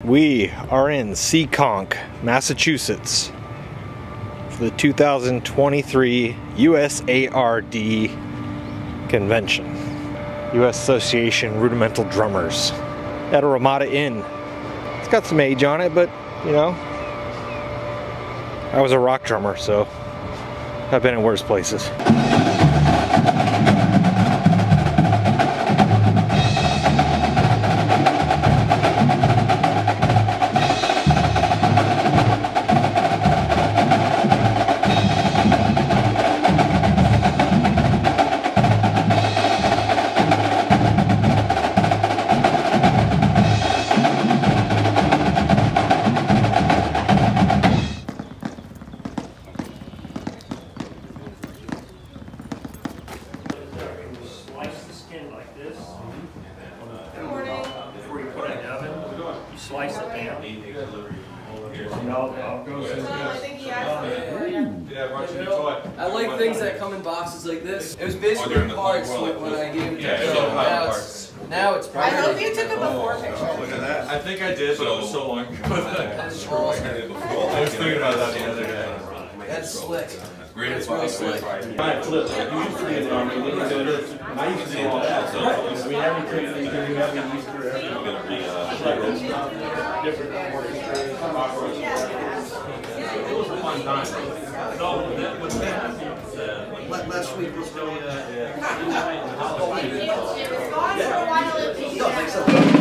We are in Seekonk, Massachusetts for the 2023 USARD convention. U.S. Association Rudimental Drummers at a Ramada Inn. It's got some age on it, but you know, I was a rock drummer, so I've been in worse places. Before you put it in the oven, you slice it down. I like things that come in boxes like this. It was basically parts when I gave it to Joe. Now it's I hope you took a before picture. Look at that. I think I did, but it was so long ago. That's awesome. I was thinking about that the other day. That's slick. That's really slick. I flip. You usually get on me. I used to do all that. So, I mean, every trick that you can do, every use for different it was a fun time. Last week was really It's gone for a while.